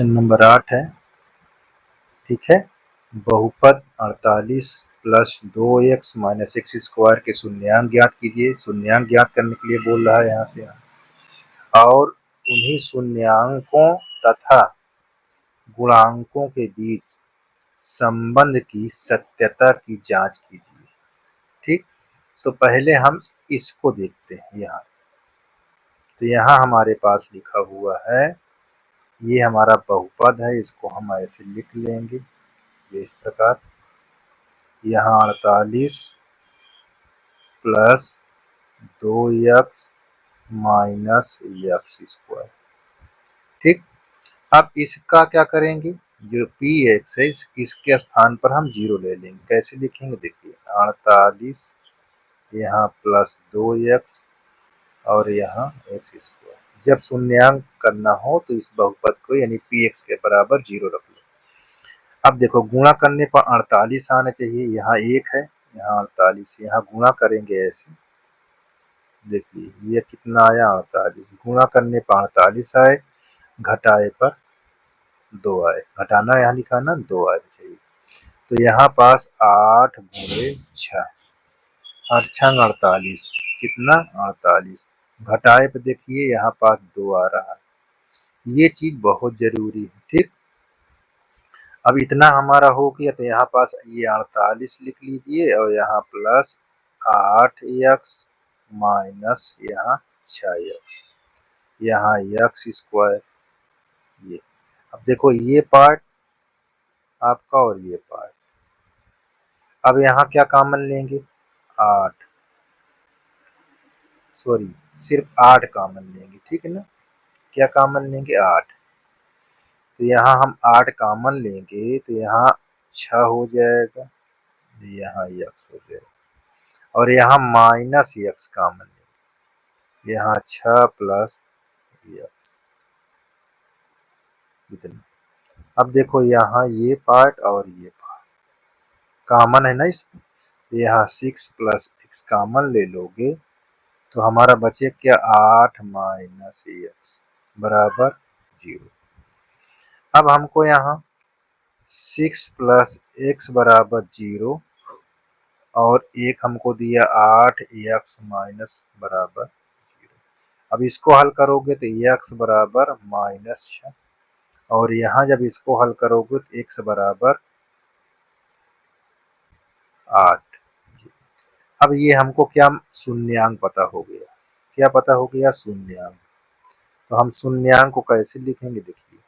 Question number 8 है। ठीक है, बहुपद 48 plus 2x minus x square के शून्यांक ज्ञात कीजिए। शून्यांक ज्ञात करने के लिए बोल रहा है यहाँ से, और उन्हीं शून्यांकों तथा गुणांकों के बीच संबंध की सत्यता की जांच कीजिए। ठीक, तो पहले हम इसको देखते हैं। यहाँ तो यहाँ हमारे पास लिखा हुआ है, ये हमारा बहुपद है, इसको हम ऐसे लिख लेंगे इस प्रकार। यहाँ 48 plus 2x minus x square. ठीक, अब इसका क्या करेंगे, जो पी एक्स है इसके स्थान पर हम 0 ले लेंगे। कैसे लिखेंगे, देखिए 48 यहाँ प्लस 2x और यहाँ एक्स स्क्वायर। जब शून्यांक करना हो तो इस बहुपद को यानी पी एक्स के बराबर 0 रख लो। अब देखो गुणा करने पर 48 आना चाहिए, यहाँ 1 है, यहाँ 48, यहाँ गुणा करेंगे ऐसे। देखिए ये कितना आया, 48। गुणा करने पर 48 आए, घटाए पर 2 आए। घटाना यहाँ लिखा ना, 2 आए चाहिए। तो यहाँ पास 8 गुणे 6 और 6 48, कितना 48। घटाए पर देखिए यहाँ पास 2 आ रहा है। ये चीज बहुत जरूरी है। ठीक, अब इतना हमारा हो गया, तो यहाँ पास ये 48 लिख लीजिए और यहाँ प्लस 8x माइनस यहाँ 6x, यहाँ एक्स स्क्वायर। ये अब देखो ये पार्ट आपका और ये पार्ट। अब यहाँ क्या कॉमन लेंगे, 8, सॉरी सिर्फ 8 कॉमन लेंगे। ठीक है ना, क्या कॉमन लेंगे, 8। तो यहाँ हम 8 कॉमन लेंगे तो यहाँ 6 हो जाएगा, यहाँ एक्स हो जाएगा, और यहाँ माइनस एक्स कॉमन लेंगे, यहाँ 6 प्लस एक्स, इतना। अब देखो यहाँ ये पार्ट और ये पार्ट कॉमन है ना इसमें, यहाँ 6 प्लस एक्स कॉमन ले लोगे तो हमारा बचे क्या, 8 माइनस एक्स बराबर 0। अब हमको यहाँ 6 प्लस एक्स बराबर 0 और एक हमको दिया 8 एक्स माइनस बराबर 0। अब इसको हल करोगे तो एक्स बराबर -6, और यहाँ जब इसको हल करोगे तो एक्स बराबर 8। अब ये हमको क्या शून्यांक पता हो गया, क्या पता हो गया, शून्यांक। तो हम शून्यांक को कैसे लिखेंगे, देखिए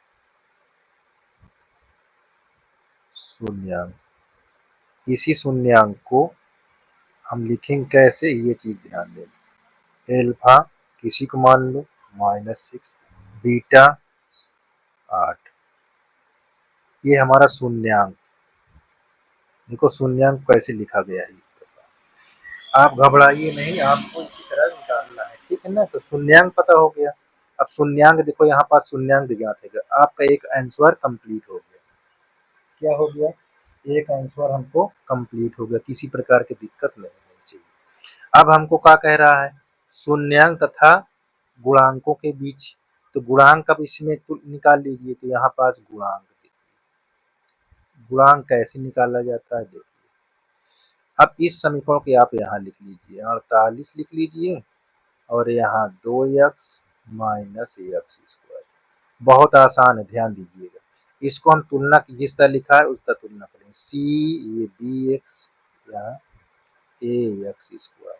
शून्यांक, इसी शून्यांक को हम लिखेंगे कैसे, ये चीज ध्यान दें। एल्फा किसी को मान लो -6, बीटा 8, ये हमारा शून्यांक। देखो शून्यांक कैसे लिखा गया है इस प्रकार। आप घबराइए नहीं, आपको इसी तरह निकालना है। ठीक है ना, तो शून्यांक पता हो गया। अब शून्यांक देखो यहाँ पास शून्यांक ज्ञात है, आपका एक आंसर कंप्लीट हो गया। क्या हो गया, एक आंसर हमको कंप्लीट हो गया, किसी प्रकार की दिक्कत नहीं होनी चाहिए। अब हमको क्या कह रहा है, शून्यांक तथा गुणांकों के बीच। तो गुणांक अब इसमें निकाल लीजिए, तो यहाँ पास गुणांक, गुणांक कैसे निकाला जाता है, देखिए। अब इस समीकरण को आप यहाँ लिख लीजिए, 48 लिख लीजिए और यहाँ 2x माइनस एक्स स्क्वायर। बहुत आसान है, ध्यान दीजिएगा। इसको हम तुलना जिस तरह लिखा है उस तरह तुलना करेंगे। सी ये बी एक्स, यहाँ ए एक्स स्क्वायर।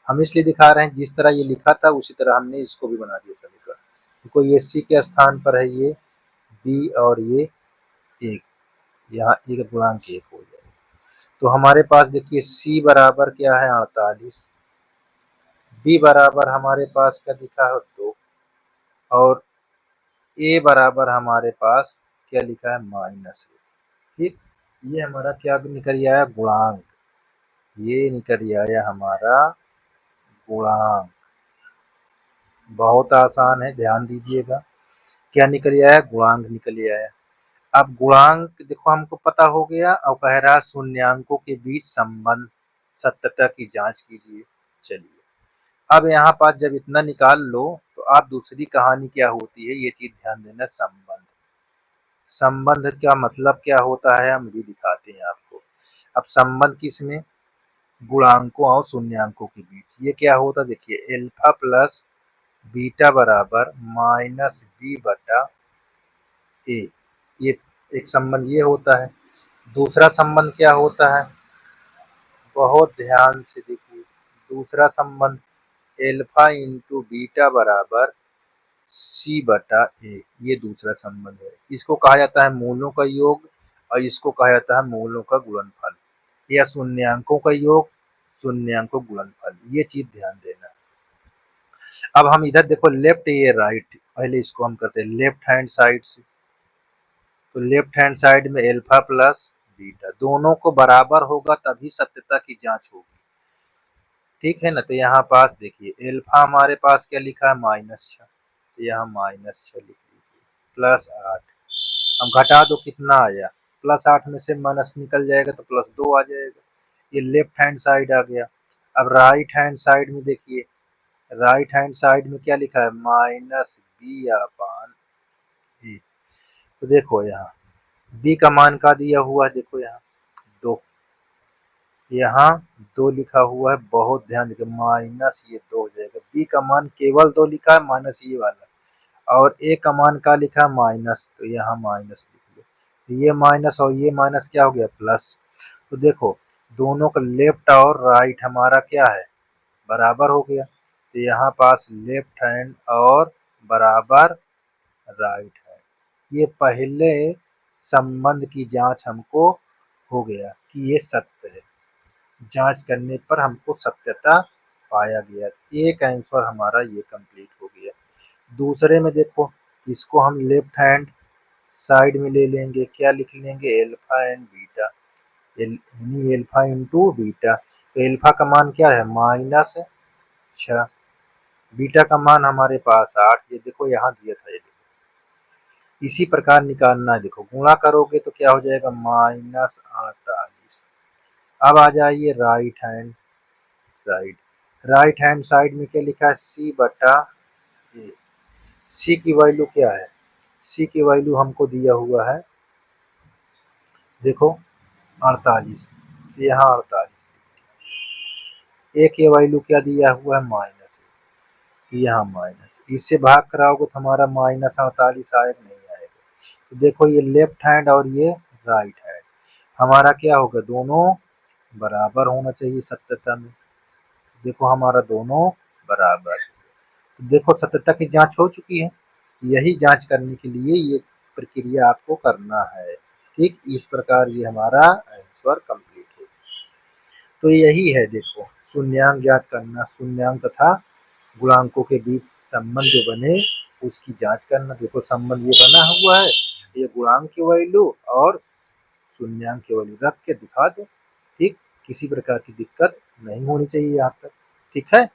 हम इसलिए दिखा रहे हैं जिस तरह ये लिखा था उसी तरह हमने इसको भी बना दिया समीकरण। देखो ये सी के स्थान पर है ये बी और ये एक, यहाँ एक गुणांक 1 हो जाएगा। तो हमारे पास देखिए सी बराबर क्या है, 48, बी बराबर हमारे पास क्या दिखा है, 2, और ए बराबर हमारे पास क्या लिखा है, -1। ठीक, ये हमारा क्या निकल आया, गुणांक। ये निकल आया हमारा गुणांक। बहुत आसान है, ध्यान दीजिएगा। क्या निकल आया, गुणांक निकल आया। अब गुणांक देखो हमको पता हो गया, और कह रहा शून्यांकों के बीच संबंध सत्यता की जांच कीजिए। चलिए अब यहाँ पास जब इतना निकाल लो तो आप दूसरी कहानी क्या होती है ये चीज ध्यान देना, संबंध। संबंध का मतलब क्या होता है हम भी दिखाते हैं आपको। अब संबंध किसमें, गुणांकों और शून्यांकों के बीच। ये क्या होता है देखिए, अल्फा प्लस बीटा बराबर माइनस बी बटा ए, ये एक संबंध ये होता है। दूसरा संबंध क्या होता है, बहुत ध्यान से देखिए, दूसरा संबंध अल्फा इंटू बीटा बराबर सी बटा ए, ये दूसरा संबंध है। इसको कहा जाता है मूलों का योग और इसको कहा जाता है मूलों का गुणनफल, या शून्यांकों का योग शून्यांकों गुणनफल। ये चीज ध्यान देना। अब हम इधर देखो, लेफ्ट ये राइट, पहले इसको हम करते हैं लेफ्ट हैंड साइड से। तो लेफ्ट हैंड साइड में अल्फा प्लस बीटा दोनों को बराबर होगा तभी सत्यता की जांच होगी, ठीक है ना। तो यहाँ पास देखिए अल्फा हमारे पास क्या लिखा है, -6, तो यहाँ -6 लिख लीजिए, +8। हम घटा दो कितना आया, +8 में से माइनस निकल जाएगा तो +2 आ जाएगा। ये लेफ्ट हैंड साइड आ गया। अब राइट हैंड साइड में देखिए, राइट हैंड साइड में क्या लिखा है, -b/a। तो देखो यहाँ b का मान का दिया हुआ है, देखो यहाँ 2, यहाँ 2 लिखा हुआ है, बहुत ध्यान दीजिए, माइनस ये 2 हो जाएगा। b का मान केवल 2 लिखा है, माइनस ये वाला, और a का मान का लिखा है माइनस, तो यहाँ माइनस लिख लो। तो ये माइनस और ये माइनस क्या हो गया, प्लस। तो देखो दोनों का लेफ्ट और राइट हमारा क्या है, बराबर हो गया। तो यहाँ पास लेफ्ट हैंड और बराबर राइट हैंड, ये पहले संबंध की जांच हमको हो गया कि ये सत्य है। जांच करने पर हमको सत्यता पाया गया, एक आंसर हमारा ये कंप्लीट हो गया। दूसरे में देखो, इसको हम लेफ्ट हैंड साइड में ले लेंगे, क्या लिख लेंगे, अल्फा एंड बीटा, यानी अल्फा इंटू बीटा। तो अल्फा का मान क्या है, -6, बीटा का मान हमारे पास 8, ये देखो यहाँ दिया था, ये देखो। इसी प्रकार निकालना है, देखो गुणा करोगे तो क्या हो जाएगा, -48। अब आ जाइए right hand side. Right hand side में क्या लिखा है, सी बटा ए। सी की वैल्यू क्या है, सी की वैल्यू हमको दिया हुआ है, देखो 48, यहाँ 48। ए की वैल्यू क्या दिया हुआ है, -, यहाँ माइनस, इससे भाग कराओगे तो हमारा -48 आएगा, नहीं आएगा। तो देखो ये लेफ्ट हैंड और ये राइट हैंड हमारा क्या होगा, दोनों बराबर होना चाहिए सत्यता में। देखो हमारा दोनों बराबर, तो देखो सत्यता की जांच हो चुकी है। यही जांच करने के लिए ये प्रक्रिया आपको करना है, ठीक। इस प्रकार ये हमारा आंसर कंप्लीट हो। तो यही है, देखो शून्यांक ज्ञात करना, शून्यांक तथा गुणांकों के बीच संबंध जो बने उसकी जांच करना। देखो संबंध ये बना हुआ है, ये गुणांक की वैल्यू और शून्यांक की वैल्यू रख के दिखा दो, ठीक। किसी प्रकार की दिक्कत नहीं होनी चाहिए यहाँ तक, ठीक है।